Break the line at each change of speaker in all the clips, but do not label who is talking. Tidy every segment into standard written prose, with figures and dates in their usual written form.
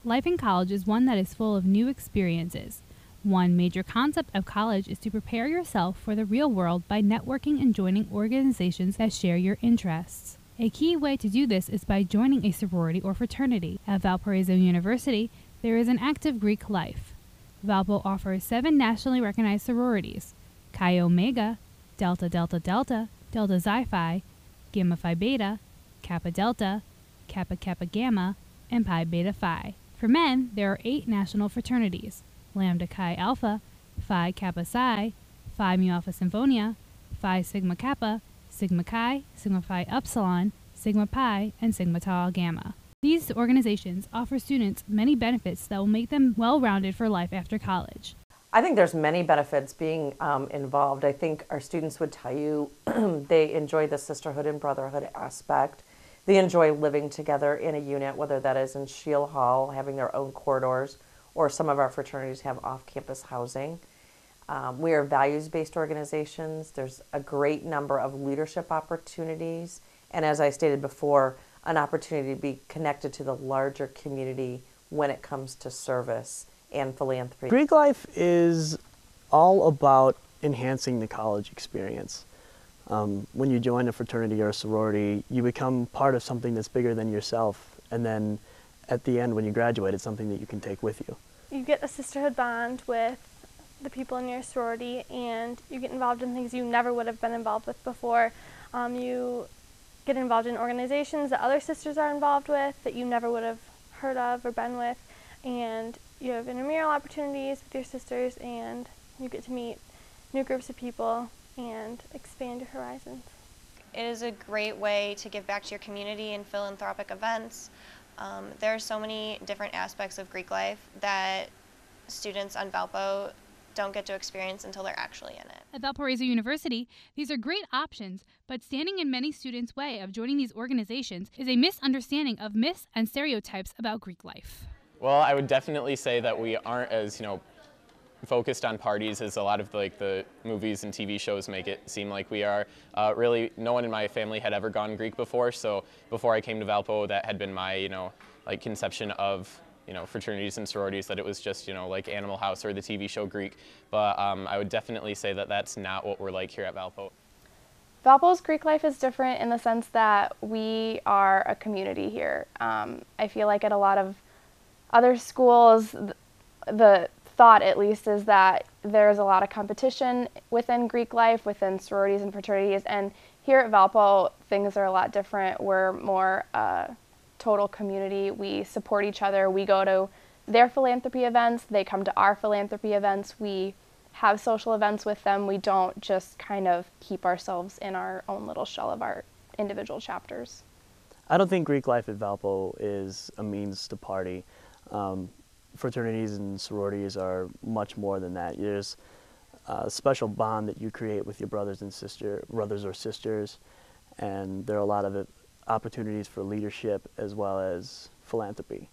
Life in college is one that is full of new experiences. One major concept of college is to prepare yourself for the real world by networking and joining organizations that share your interests. A key way to do this is by joining a sorority or fraternity. At Valparaiso University, there is an active Greek life. Valpo offers 7 nationally recognized sororities: Chi Omega, Delta Delta Delta, Delta Xi Phi, Gamma Phi Beta, Kappa Delta, Kappa Kappa Gamma, and Pi Beta Phi. For men, there are 8 national fraternities: Lambda Chi Alpha, Phi Kappa Psi, Phi Mu Alpha Symphonia, Phi Sigma Kappa, Sigma Chi, Sigma Phi Upsilon, Sigma Pi, and Sigma Tau Gamma. These organizations offer students many benefits that will make them well-rounded for life after college.
I think there's many benefits being involved. I think our students would tell you they enjoy the sisterhood and brotherhood aspect. They enjoy living together in a unit, whether that is in Shield Hall, having their own corridors, or some of our fraternities have off-campus housing. We are values-based organizations. There's a great number of leadership opportunities, and as I stated before, an opportunity to be connected to the larger community when it comes to service and philanthropy.
Greek life is all about enhancing the college experience. When you join a fraternity or a sorority, you become part of something that's bigger than yourself, and then at the end when you graduate, it's something that you can take with you.
You get a sisterhood bond with the people in your sorority, and you get involved in things you never would have been involved with before. You get involved in organizations that other sisters are involved with that you never would have heard of or been with, and you have intramural opportunities with your sisters, and you get to meet new groups of people and expand your horizons.
It is a great way to give back to your community in philanthropic events. There are so many different aspects of Greek life that students on Valpo don't get to experience until they're actually in it.
At Valparaiso University, these are great options, but standing in many students' way of joining these organizations is a misunderstanding of myths and stereotypes about Greek life.
Well, I would definitely say that we aren't as, focused on parties as a lot of the movies and TV shows make it seem like we are. Really, no one in my family had ever gone Greek before, so before I came to Valpo, that had been my, conception of fraternities and sororities, that it was just, like Animal House or the TV show Greek. But I would definitely say that that's not what we're like here at Valpo.
Valpo's Greek life is different in the sense that we are a community here. I feel like at a lot of other schools, the thought at least is that there's a lot of competition within Greek life, within sororities and fraternities, and here at Valpo, things are a lot different. We're more total community. We support each other. We go to their philanthropy events. They come to our philanthropy events. We have social events with them. We don't just kind of keep ourselves in our own little shell of our individual chapters.
I don't think Greek life at Valpo is a means to party. Fraternities and sororities are much more than that. There's a special bond that you create with your brothers or sisters, and there are a lot of opportunities for leadership as well as philanthropy.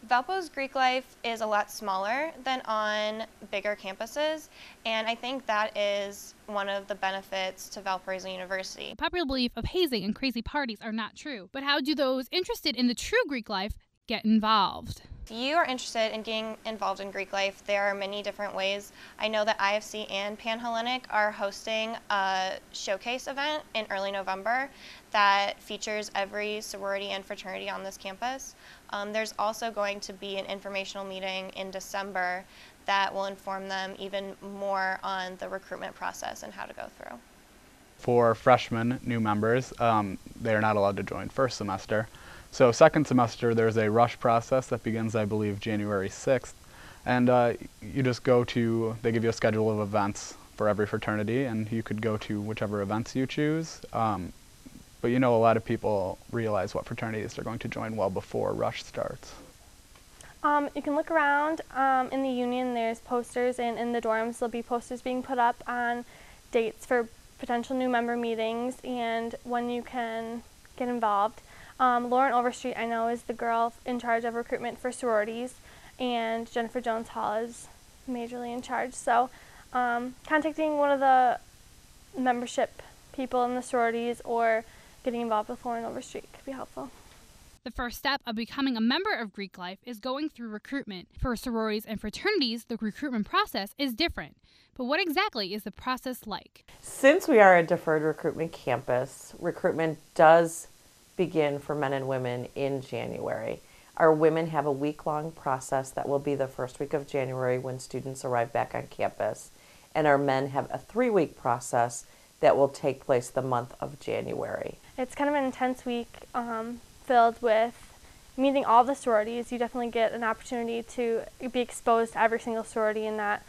Valpo's Greek life is a lot smaller than on bigger campuses, and I think that is one of the benefits to Valparaiso University.
The popular belief of hazing and crazy parties are not true, but how do those interested in the true Greek life get involved?
If you are interested in getting involved in Greek life, there are many different ways. I know that IFC and Panhellenic are hosting a showcase event in early November that features every sorority and fraternity on this campus. There's also going to be an informational meeting in December that will inform them even more on the recruitment process and how to go through.
For freshmen, new members, they are not allowed to join first semester. So second semester, there's a rush process that begins, I believe, January 6th. And you just they give you a schedule of events for every fraternity, and you could go to whichever events you choose. But a lot of people realize what fraternities they're going to join well before rush starts.
You can look around in the union. There's posters, and in the dorms there'll be posters being put up on dates for potential new member meetings and when you can get involved. Lauren Overstreet, I know, is the girl in charge of recruitment for sororities, and Jennifer Jones Hall is majorly in charge. So contacting one of the membership people in the sororities or getting involved with Lauren Overstreet could be helpful.
The first step of becoming a member of Greek life is going through recruitment. For sororities and fraternities, the recruitment process is different. But what exactly is the process like?
Since we are a deferred recruitment campus, recruitment does begin for men and women in January. Our women have a week-long process that will be the first week of January when students arrive back on campus. And our men have a 3-week process that will take place the month of January.
It's kind of an intense week filled with meeting all the sororities. You definitely get an opportunity to be exposed to every single sorority and that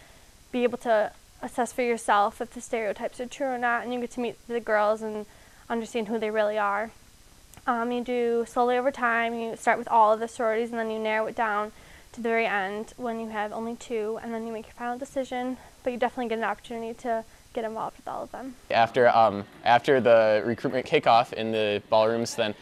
be able to assess for yourself if the stereotypes are true or not, and you get to meet the girls and understand who they really are. You do slowly over time. You start with all of the sororities and then you narrow it down to the very end when you have only 2, and then you make your final decision, but you definitely get an opportunity to get involved with all of them.
After the recruitment kickoff in the ballrooms, then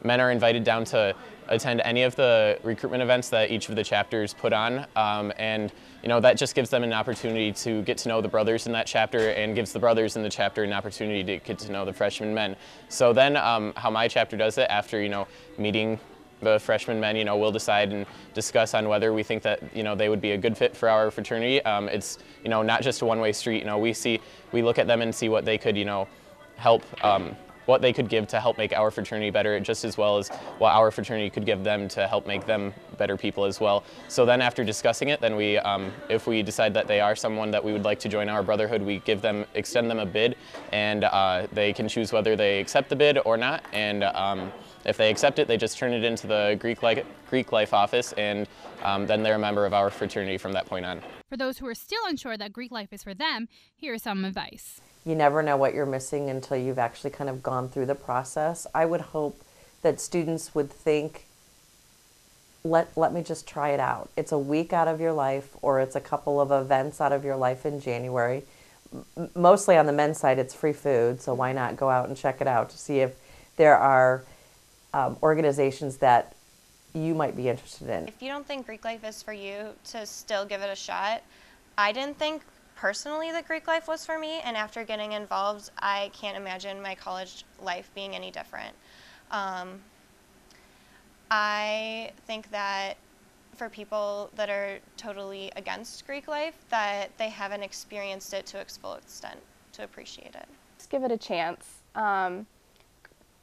men are invited down to attend any of the recruitment events that each of the chapters put on, and that just gives them an opportunity to get to know the brothers in that chapter and gives the brothers in the chapter an opportunity to get to know the freshman men. So then how my chapter does it, after meeting the freshman men, we'll decide and discuss on whether we think that they would be a good fit for our fraternity. It's not just a one-way street. We look at them and see what they could help, what they could give to help make our fraternity better, just as well as what our fraternity could give them to help make them better people as well. So then after discussing it, then we, if we decide that they are someone that we would like to join our brotherhood, we extend them a bid, and they can choose whether they accept the bid or not. And if they accept it, they just turn it into the Greek Life office, and then they're a member of our fraternity from that point on.
For those who are still unsure that Greek life is for them, here is some advice.
You never know what you're missing until you've actually kind of gone through the process. I would hope that students would think, let me just try it out. It's a week out of your life, or it's a couple of events out of your life in January. Mostly on the men's side, it's free food, so why not go out and check it out to see if there are organizations that you might be interested in.
If you don't think Greek life is for you, to still give it a shot. I didn't think personally that Greek life was for me, and after getting involved, I can't imagine my college life being any different. I think that for people that are totally against Greek life, that they haven't experienced it to its full extent to appreciate it.
Just give it a chance.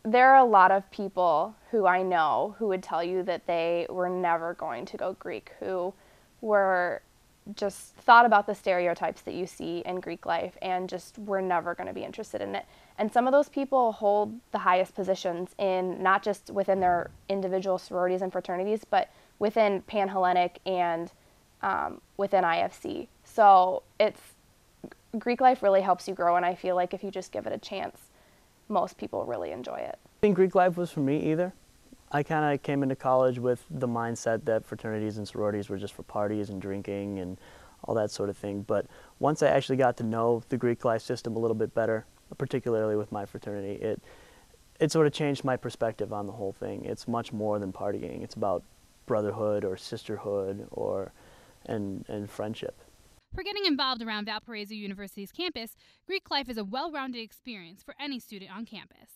There are a lot of people who I know who would tell you that they were never going to go Greek, who were just thought about the stereotypes that you see in Greek life and just were never going to be interested in it. And some of those people hold the highest positions in not just within their individual sororities and fraternities, but within Pan-Hellenic and within IFC. So Greek life really helps you grow, and I feel like if you just give it a chance, most people really enjoy it.
I think Greek life was for me either. I kind of came into college with the mindset that fraternities and sororities were just for parties and drinking and all that sort of thing. But once I actually got to know the Greek life system a little bit better, particularly with my fraternity, it sort of changed my perspective on the whole thing. It's much more than partying. It's about brotherhood or sisterhood and friendship.
For getting involved around Valparaiso University's campus, Greek life is a well-rounded experience for any student on campus.